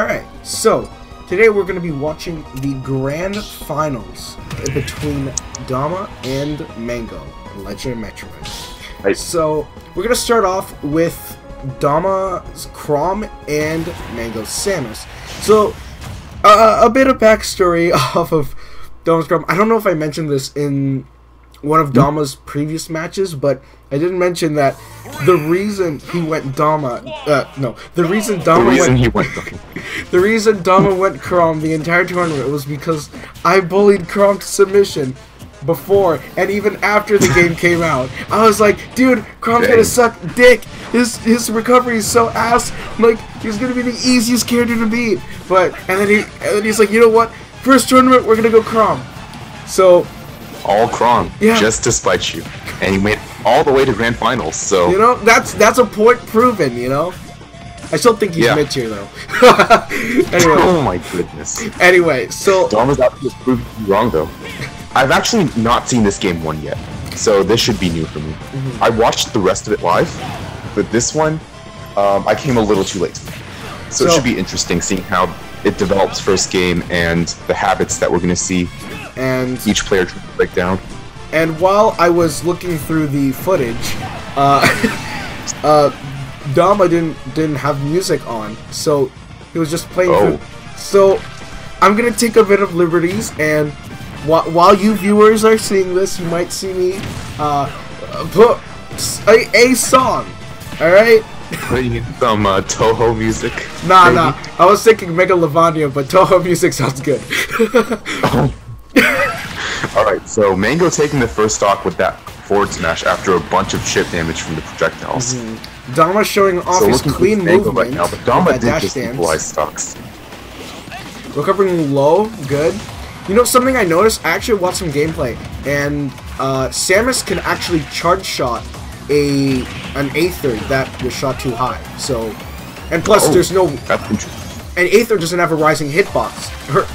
Alright, so today we're going to be watching the grand finals between Dama and Mango, Legend of Metroid. Right. So we're going to start off with Dama's Chrom and Mango's Samus. So a bit of backstory off of Dama's Chrom. I don't know if I mentioned this in one of Dama's previous matches, but I didn't mention that the reason he went Dama, the reason Dama went Chrom the entire tournament was because I bullied Chrom to submission before and even after the game came out. I was like, dude, Chrom's gonna suck dick. His recovery is so ass. Like, he's gonna be the easiest character to beat. But and then he's like, you know what? First tournament, we're gonna go Chrom. So. All Chrom, yeah. Just to spite you, and he made it all the way to grand finals. So you know that's a point proven. You know, I still think he's mid tier though. Anyway. Oh my goodness. Anyway, so Dama's out to prove you wrong though. I've actually not seen this game one yet, so this should be new for me. I watched the rest of it live, but this one, I came a little too late. So it should be interesting seeing how it develops first game and the habits that we're gonna see. And each player trying to break down. And while I was looking through the footage, Dama didn't have music on, so he was just playing. So I'm gonna take a bit of liberties, and while you viewers are seeing this, you might see me put a song. All right. Putting in some Toho music. Nah. I was thinking Mega Lavandia, but Toho music sounds good. Alright, so Mango taking the first stock with that forward smash after a bunch of chip damage from the projectiles. Dama showing off his clean movement right now, but Dama did just equalize stocks. Recovering low, good. You know, something I noticed, I actually watched some gameplay, and Samus can actually charge shot an Aether that was shot too high. So, and plus there's no... That's interesting. And Aether doesn't have a rising hitbox.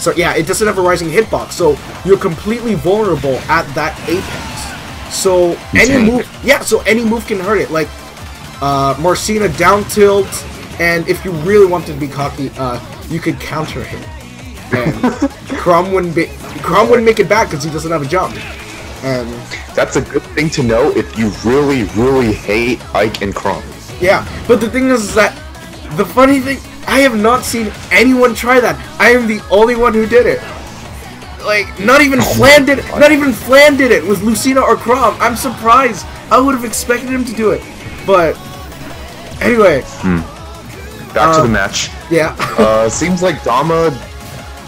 So yeah, it doesn't have a rising hitbox, so you're completely vulnerable at that apex. So any move can hurt it. Like Marcina down tilt, and if you really wanted to be cocky, you could counter him. And Chrom wouldn't make it back because he doesn't have a jump. And that's a good thing to know if you really, really hate Ike and Chrom. Yeah, but the thing is that the funny thing. I have not seen anyone try that. I am the only one who did it. Like, not even Flan did it. Not even Flan did it with Lucina or Chrom. I'm surprised. I would have expected him to do it. But anyway, back to the match. Yeah. Seems like Dama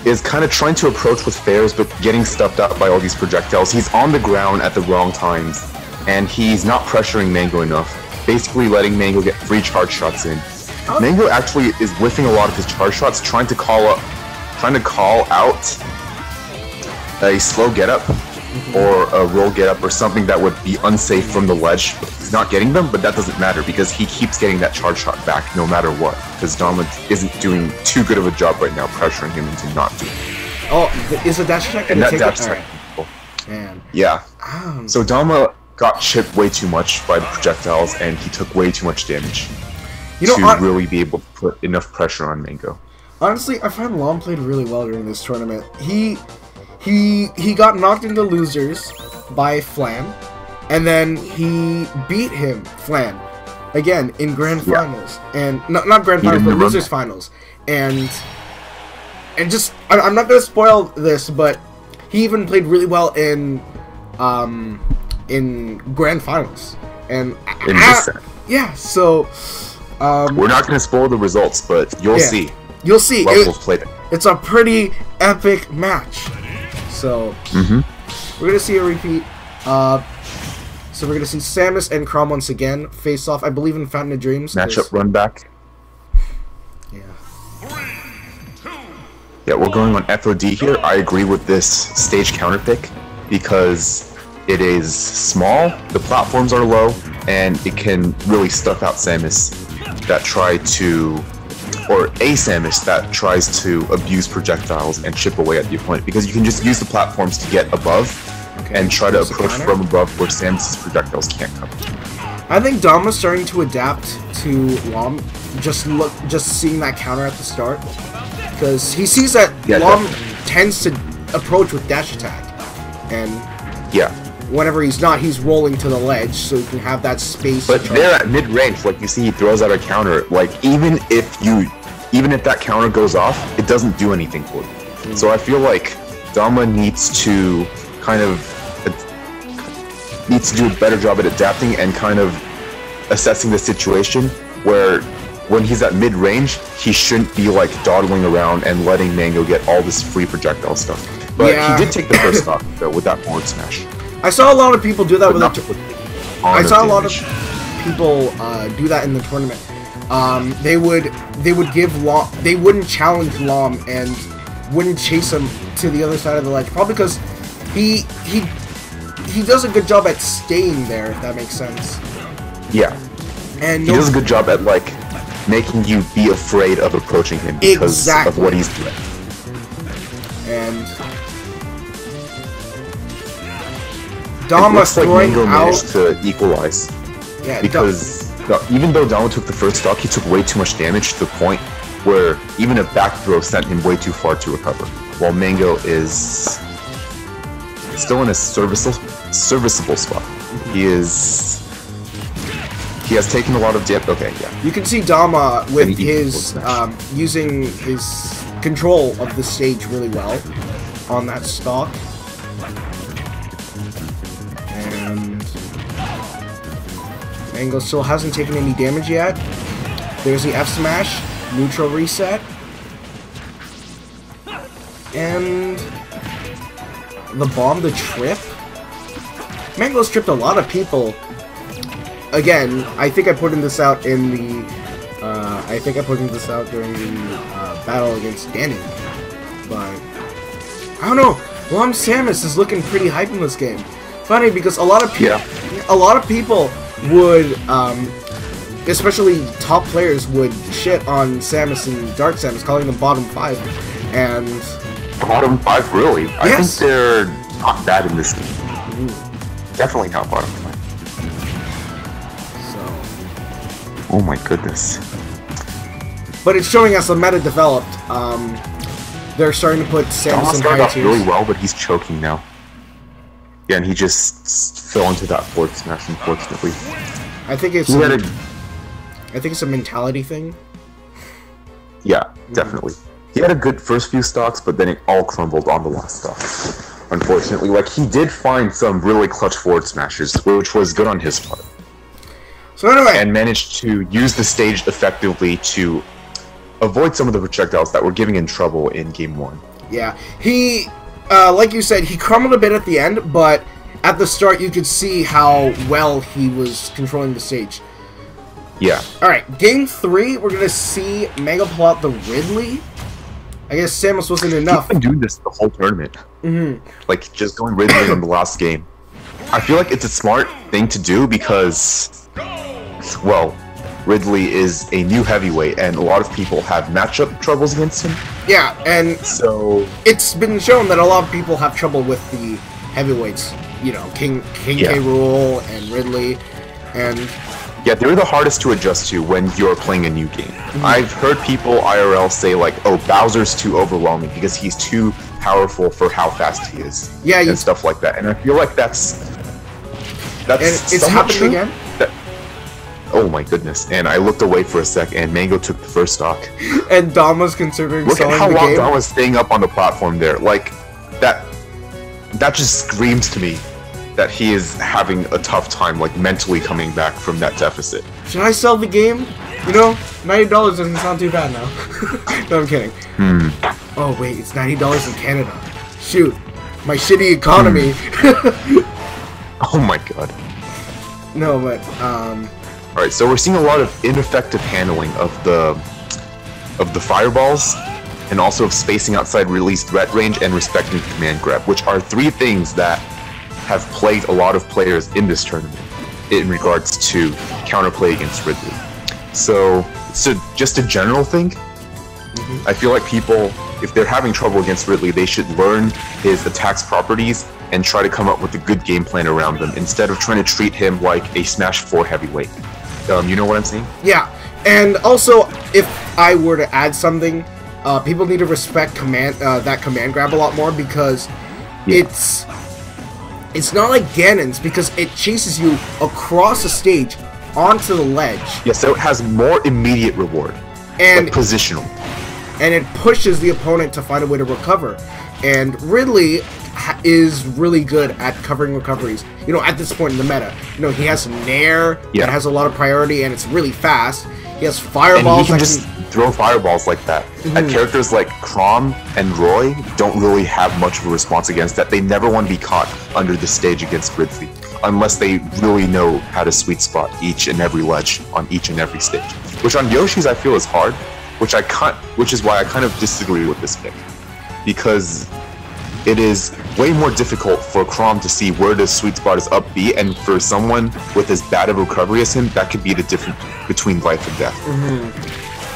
is kind of trying to approach with fairs, but getting stuffed up by all these projectiles. He's on the ground at the wrong times, and he's not pressuring Mango enough. Basically, letting Mango get free charge shots in. Mango actually is whiffing a lot of his charge shots, trying to call out a slow get up or a roll get up or something that would be unsafe from the ledge. He's not getting them, but that doesn't matter because he keeps getting that charge shot back no matter what. Because Dama isn't doing too good of a job right now, pressuring him into not doing it. Oh, is the dash attack gonna take it? Man. Yeah. So Dama got chipped way too much by the projectiles, and he took way too much damage. To really be able to put enough pressure on Mango. Honestly, I find LoM played really well during this tournament. He got knocked into losers by Flan, and then he beat him, Flan, again in grand finals, and not grand finals, but losers finals, and just I'm not gonna spoil this, but he even played really well in grand finals, and yeah, so. We're not going to spoil the results, but you'll see. You'll see. Played it. It's a pretty epic match. So, we're going to see a repeat. So we're going to see Samus and Chrom once again face off, I believe, in Fountain of Dreams. Matchup run back. Yeah. Yeah, we're going on FOD here. I agree with this stage counter pick because it is small, the platforms are low, and it can really stuff out Samus that try to, or a Samus that tries to abuse projectiles and chip away at the opponent, because you can just use the platforms to get above and try to approach from above where Samus's projectiles can't come. I think Dama's starting to adapt to LoM just seeing that counter at the start, because he sees that Yeah, LoM definitely. tends to approach with dash attack, and Yeah. whenever he's not, he's rolling to the ledge, so he can have that space. But to charge. there at mid-range, like you see, he throws out a counter. Like even if that counter goes off, it doesn't do anything for you. So I feel like Dama needs to do a better job at adapting and kind of assessing the situation, where when he's at mid-range, he shouldn't be like dawdling around and letting Mango get all this free projectile stuff. But Yeah. he did take the first stock though with that forward smash. I saw a lot of people do that with I saw a lot of damage. people do that in the tournament. They would give LoM, they wouldn't challenge LoM and wouldn't chase him to the other side of the ledge, probably because he does a good job at staying there, if that makes sense. Yeah. And He does a good job at like making you be afraid of approaching him because of what he's doing. And It Dama looks like throwing Mango out. managed to equalize Yeah, because even though Dama took the first stock, he took way too much damage to the point where even a back throw sent him way too far to recover. While Mango is still in a serviceable spot. He has taken a lot of damage. Okay, yeah. You can see Dama with And he his equals using his control of the stage really well on that stock. And Mango still hasn't taken any damage yet. There's the F smash, neutral reset, and the bomb, the trip. Mango's tripped a lot of people. Again, I think I put this out in the. I think I put this out during the battle against Danny, but I don't know. LoM Samus is looking pretty hype in this game. Funny because a lot of people would, especially top players, would shit on Samus and Dark Samus, calling them bottom 5, and Bottom 5, really? I think Yes. they're not bad in this game. Definitely not bottom 5. so. Oh my goodness. But it's showing us the meta developed. They're starting to put Dama Samus in started higher off really tiers. well, but he's choking now. Yeah, and he just fell into that forward smash, unfortunately. I think it's He had a mentality thing. Yeah, definitely. He had a good first few stocks, but then it all crumbled on the last stock. Unfortunately, like he did find some really clutch forward smashes, which was good on his part, So anyway, and managed to use the stage effectively to avoid some of the projectiles that were giving him trouble in Game 1. yeah, he, like you said, he crumbled a bit at the end, but at the start you could see how well he was controlling the stage. Yeah. Alright, Game 3, we're gonna see Mango pull out the Ridley. I guess Samus wasn't enough. He's been doing this the whole tournament. Like, just going Ridley on the last game. I feel like it's a smart thing to do because, well, Ridley is a new heavyweight, and a lot of people have matchup troubles against him. Yeah, and So it's been shown that a lot of people have trouble with the heavyweights. You know, King Yeah. K. Rool and Ridley, and yeah, they're the hardest to adjust to when you're playing a new game. I've heard people IRL say like, "Oh, Bowser's too overwhelming because he's too powerful for how fast he is." Yeah, and stuff like that. And I feel like that's and it's somewhat happening true. again. Oh my goodness! And I looked away for a sec, and Mango took the first stock. And Dama's considering Look at selling how the long game. Dama was staying up on the platform there. Like that just screams to me that he is having a tough time, like mentally coming back from that deficit. Should I sell the game? You know, $90 doesn't sound too bad now. No, I'm kidding. Oh wait, it's $90 in Canada. Shoot, my shitty economy. Oh my god! No, but All right, so we're seeing a lot of ineffective handling of the fireballs, and also of spacing outside release threat range and respecting the command grab, which are 3 things that have plagued a lot of players in this tournament in regards to counterplay against Ridley. So just a general thing. I feel like people, if they're having trouble against Ridley, they should learn his attacks properties and try to come up with a good game plan around them instead of trying to treat him like a Smash 4 heavyweight. You know what I'm saying? yeah, And also, if I were to add something, people need to respect that command grab a lot more, because it's not like Ganon's, because it chases you across the stage onto the ledge. Yeah, so it has more immediate reward and like positional, and it pushes the opponent to find a way to recover. And Ridley is really good at covering recoveries. You know, at this point in the meta, you know, he has some nair that has a lot of priority, and it's really fast. He has fireballs. And he can just throw fireballs like that. And characters like Chrom and Roy don't really have much of a response against that. They never want to be caught under the stage against Ridley, unless they really know how to sweet spot each and every ledge on each and every stage. Which on Yoshi's I feel is hard, which is why I kind of disagree with this pick, because it is way more difficult for Chrom to see where the sweet spot is up B, and for someone with as bad of recovery as him, that could be the difference between life and death.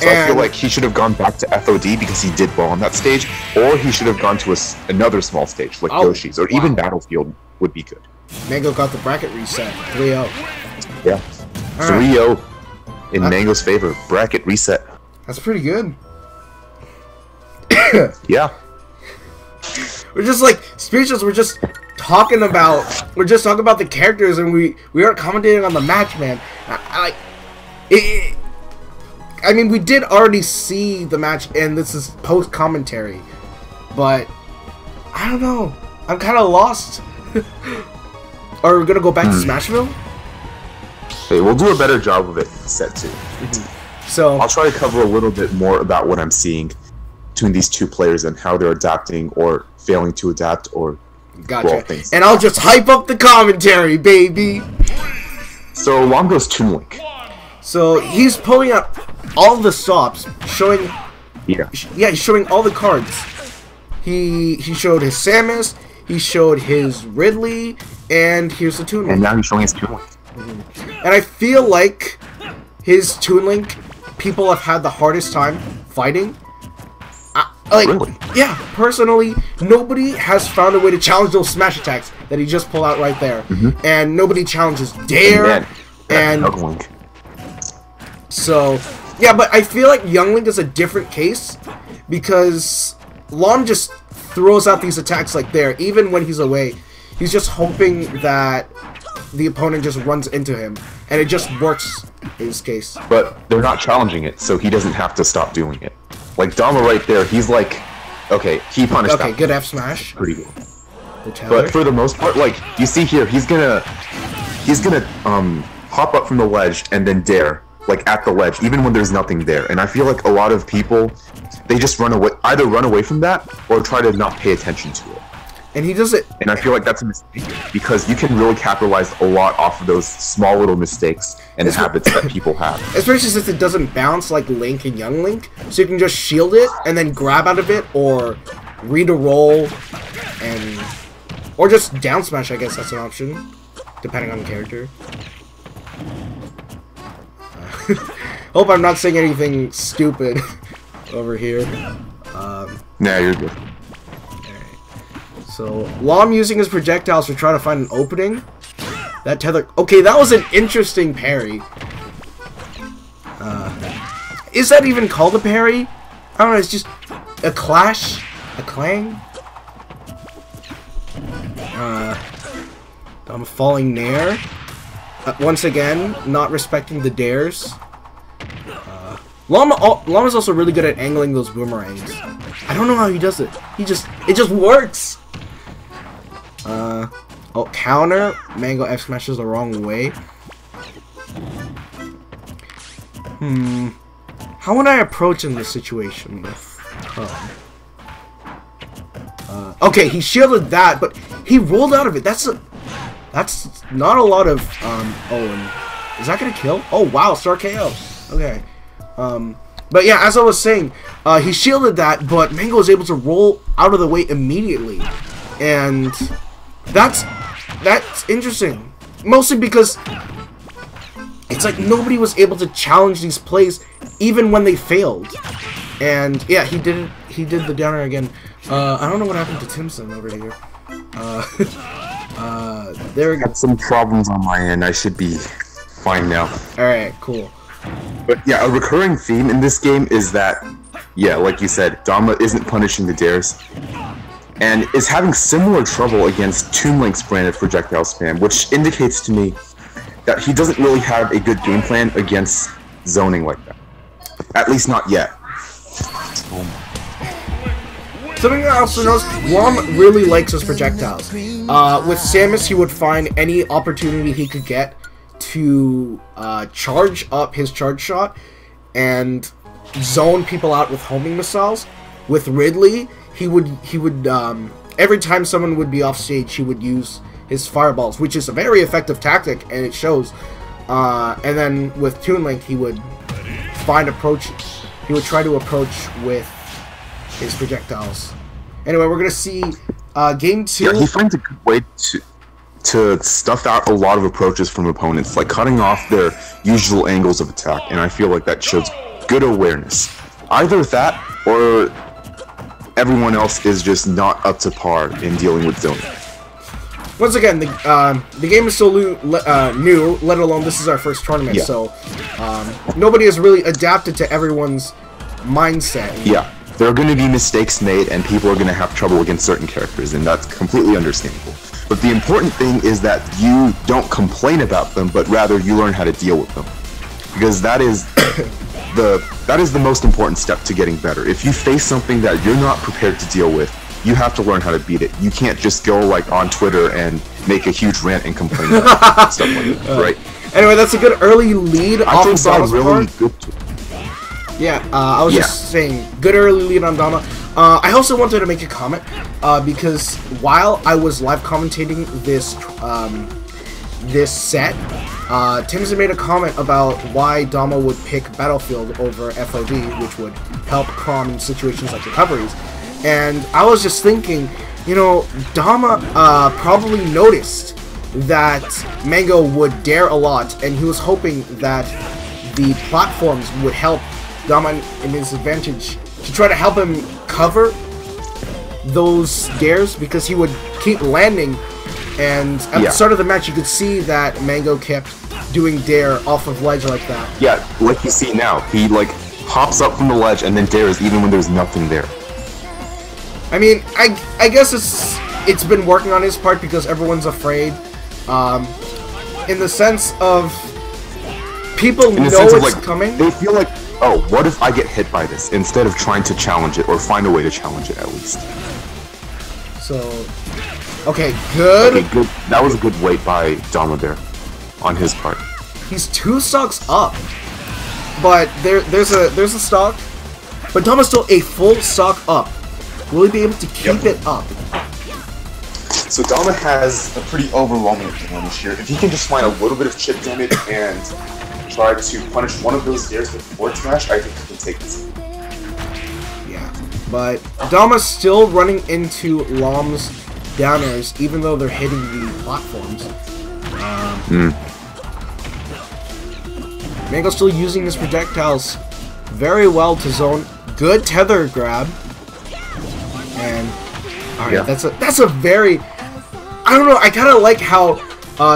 So I feel like he should have gone back to FOD because he did well on that stage, or he should have gone to another small stage like Yoshi's, or even Battlefield would be good. Mango got the bracket reset, 3-0. Yeah, 3-0 in Mango's favor, bracket reset. That's pretty good. Yeah. We're just like speechless. We're just talking about the characters, and we aren't commentating on the match, man. I mean, we did already see the match, and this is post commentary, but I don't know. I'm kind of lost. Are we gonna go back to Smashville? Hey, we'll do a better job of it set 2. So I'll try to cover a little bit more about what I'm seeing between these two players and how they're adapting or failing to adapt or things. And I'll just hype up the commentary, baby. So LoM goes Toon Link. So he's pulling up all the stops, showing. Yeah, he's showing all the cards. He showed his Samus, he showed his Ridley, and here's the Toon Link. And now he's showing his Toon Link. And I feel like his Toon Link, people have had the hardest time fighting. Really? Yeah, personally, nobody has found a way to challenge those smash attacks that he just pulled out right there. And nobody challenges Dare. And so, yeah, but I feel like Young Link is a different case, because LoM just throws out these attacks like there, even when he's away. He's just hoping that the opponent just runs into him, and it just works in his case. But they're not challenging it, so he doesn't have to stop doing it. Like Dama right there, he's like, okay, he punished that. Okay, good F smash. Pretty good. But for the most part, like you see here, he's gonna hop up from the ledge and then dare, like at the ledge, even when there's nothing there. And I feel like a lot of people, they just either run away from that or try to not pay attention to it. And he does it. And I feel like that's a mistake, because you can really capitalize a lot off of those small little mistakes and habits that people have. Especially since it doesn't bounce like Link and Young Link, so you can just shield it and then grab out of it, or read a roll, or just down smash. I guess that's an option, depending on the character. Hope I'm not saying anything stupid over here. Nah, you're good. So, LoM using his projectiles to try to find an opening. That tether... Okay, that was an interesting parry. Is that even called a parry? I don't know, it's just a clash? A clang? I'm falling nair. Once again, not respecting the dares. LoM is also really good at angling those boomerangs. I don't know how he does it. It just works! Oh, counter. Mango F smashes the wrong way. How would I approach in this situation with okay, he shielded that, but he rolled out of it. That's not a lot of oh, is that gonna kill? Oh wow, star KO. Okay. But yeah, as I was saying, he shielded that, but Mango was able to roll out of the way immediately. And that's interesting. Mostly because it's like nobody was able to challenge these plays even when they failed. And yeah, he did the downer again. I don't know what happened to Timson over here. There we go. Got some problems on my end. I should be fine now. Alright, cool. But yeah, a recurring theme in this game is that, yeah, like you said, Dama isn't punishing the dares, and is having similar trouble against Toon Link's branded projectile spam, which indicates to me that he doesn't really have a good game plan against zoning like that. At least not yet. Something I also noticed, LoM really likes his projectiles. With Samus, he would find any opportunity he could get to charge up his charge shot and zone people out with homing missiles. With Ridley, he would every time someone would be off stage, he would use his fireballs, which is a very effective tactic, and it shows. And then with Toon Link, he would find approaches. He would try to approach with his projectiles. Anyway, we're gonna see game 2. Yeah, he finds a good way to stuff out a lot of approaches from opponents, like cutting off their usual angles of attack, and I feel like that shows good awareness. Either that, or everyone else is just not up to par in dealing with zoning. Once again, the game is still new, let alone this is our first tournament, so nobody has really adapted to everyone's mindset. Yeah, there are going to be mistakes made, and people are going to have trouble against certain characters, and that's completely understandable. But the important thing is that you don't complain about them, but rather you learn how to deal with them, because that is the most important step to getting better. If you face something that you're not prepared to deal with, you have to learn how to beat it. You can't just go like on Twitter and make a huge rant and complain about stuff like that, right? Anyway, that's a good early lead off of Dama's really part. Good. Yeah, I was just saying, good early lead on Dama. I also wanted to make a comment because while I was live commentating this this set, Timson made a comment about why Dama would pick Battlefield over FOV, which would help Chrom in situations like recoveries. And I was just thinking, you know, Dama probably noticed that Mango would dare a lot, and he was hoping that the platforms would help Dama in his advantage to try to help him cover those dares, because he would keep landing, and at the start of the match you could see that Mango kept doing dare off of ledge like that. Yeah, like you see now, he like hops up from the ledge and then dares even when there's nothing there. I mean, I guess it's been working on his part because everyone's afraid, in the sense of people know it's coming. They feel like, oh, what if I get hit by this, instead of trying to challenge it or find a way to challenge it at least. So, okay, good. Okay, good. That was a good wait by Dama there, on his part. He's 2 stocks up, but there's a stock, but Dama's still a full stock up. Will he be able to keep it up? So Dama has a pretty overwhelming advantage here. If he can just find a little bit of chip damage and try to punish one of those dares with forward smash, I think he can take this. Yeah, but Dama's still running into LoM's downers, even though they're hitting the platforms. Mango's still using his projectiles very well to zone. Good tether grab. And alright, that's a very, I don't know, I kinda like how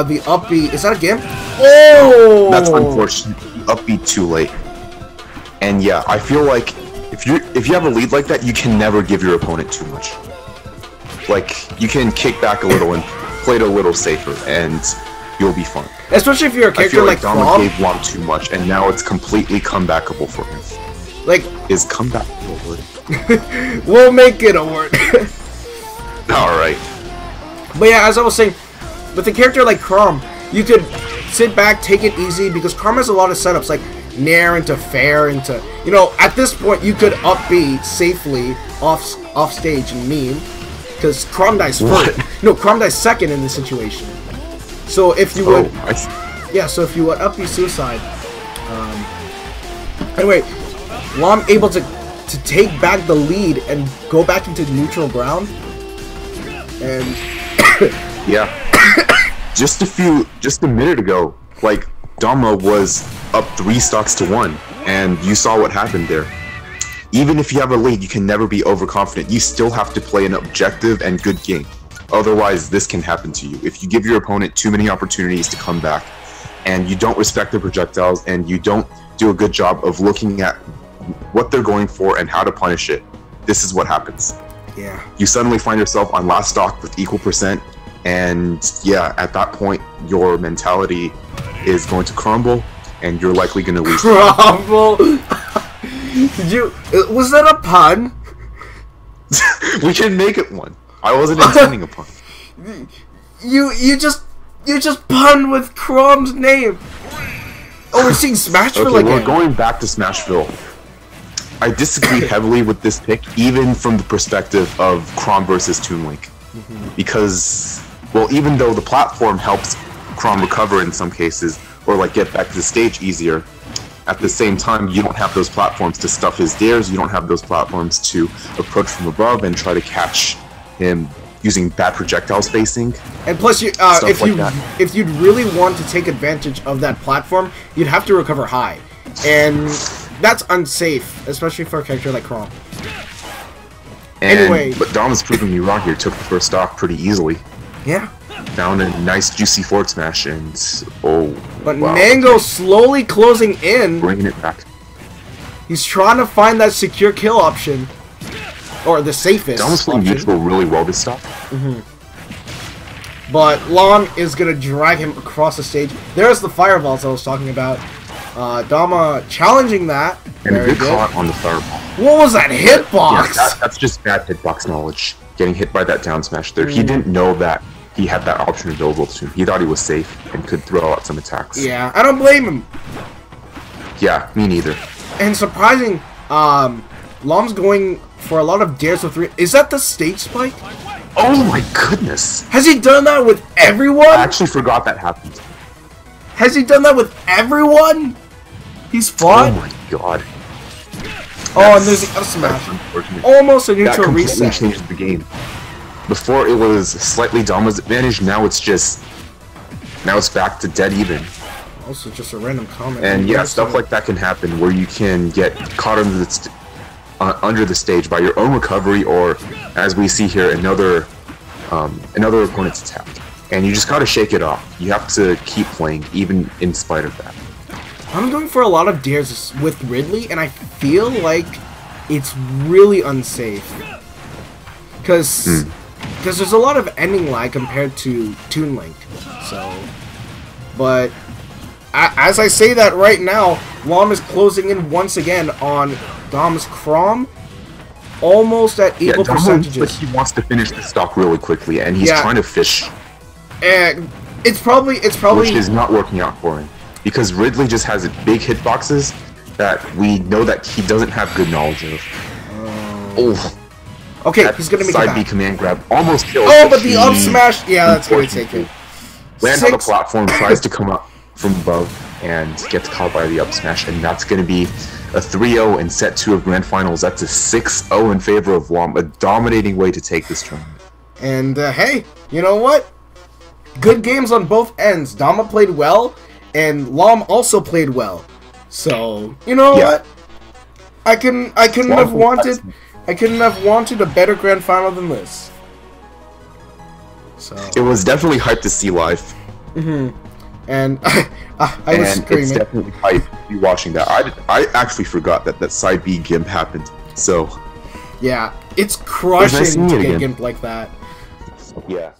the up B, is that a gimp? Oh, that's unfortunate. Up B too late. And yeah, I feel like if you have a lead like that, you can never give your opponent too much. Like, you can kick back a little and play it a little safer, and you'll be fine. Especially if you're a character like Dama Chrom. gave LoM too much, and now it's completely comebackable for him. Like, is comebackable a word? We'll make it a word. Alright. But yeah, as I was saying, with a character like Chrom, you could sit back, take it easy, because Chrom has a lot of setups, like Nair into Fair into, you know, at this point you could up B safely off stage and meme, because Chrom dies first. No, Chrom dies second in this situation. So if you would, so if you would up B suicide. Anyway, LoM able to take back the lead and go back into neutral ground, and yeah, just a minute ago, like, Dama was up 3 stocks to 1, and you saw what happened there. Even if you have a lead, you can never be overconfident. You still have to play an objective and good game. Otherwise, this can happen to you. If you give your opponent too many opportunities to come back, and you don't respect their projectiles, and you don't do a good job of looking at what they're going for and how to punish it, this is what happens. Yeah. You suddenly find yourself on last stock with equal percent, and yeah, at that point, your mentality is going to crumble, and you're likely going to lose. Crumble? Did you? Was that a pun? We can make it one. I wasn't intending a pun. You just pun with Chrom's name. Oh, we're seeing Smashville Okay, again. we're going back to Smashville. I disagree heavily with this pick, even from the perspective of Chrom versus Toon Link. Because, well, even though the platform helps Chrom recover in some cases, or like get back to the stage easier, at the same time, you don't have those platforms to stuff his dares, you don't have those platforms to approach from above and try to catch him using bad projectile spacing. And plus, if you'd really want to take advantage of that platform, you'd have to recover high. And that's unsafe, especially for a character like Chrom. Anyway, but Dama's proving me wrong here. Took the first stock pretty easily. Yeah. Found a nice juicy forward smash, and but wow. Mango slowly closing in. Bringing it back. He's trying to find that secure kill option, or the safest. Dama's playing neutral really well this stock. But LoM is gonna drag him across the stage. There's the fireballs I was talking about. Dama challenging that. And a good caught on the fireball. What was that hitbox? Yeah, that's just bad hitbox knowledge. Getting hit by that down smash there. He didn't know that he had that option available to him. He thought he was safe and could throw out some attacks. Yeah, I don't blame him. Yeah, me neither. And surprising, LoM's going for a lot of dares with 3. Is that the stage spike? Oh my goodness! Has he done that with everyone? I actually forgot that happened. Has he done that with everyone? He's fought? Oh my god. Oh, and there's the up smash. Almost a neutral that reset. That changed the game. Before it was slightly Dama's advantage, now it's back to dead even. Also just a random comment. And yeah, stuff like that can happen where you can get caught under the stage by your own recovery, or as we see here, another opponent's attack. And you just gotta shake it off. You have to keep playing, even in spite of that. I'm going for a lot of dares with Ridley, and I feel like it's really unsafe. Because there's a lot of ending lag compared to Toon Link. So, but as I say that right now, LoM is closing in once again on Dom's Chrom, almost at equal percentages. But he wants to finish the stock really quickly, and he's trying to fish. And it's probably which is not working out for him, because Ridley just has big hitboxes that we know that he doesn't have good knowledge of. Okay, he's gonna make side it B command grab almost kills. Oh, but the up smash, yeah, that's gonna take it. Lands on the platform, tries to come up from above, and gets caught by the up smash, and that's gonna be a 3-0 in set 2 of Grand Finals. That's a 6-0 in favor of LoM, a dominating way to take this tournament. And hey, you know what? Good games on both ends. Dama played well, and LoM also played well. So you know what? I couldn't have wanted a better Grand Final than this. So it was definitely hype to see live. And I was screaming. It's definitely hype to be watching that. I actually forgot that side B gimp happened. So yeah, it's crushing to get gimp like that. Yeah.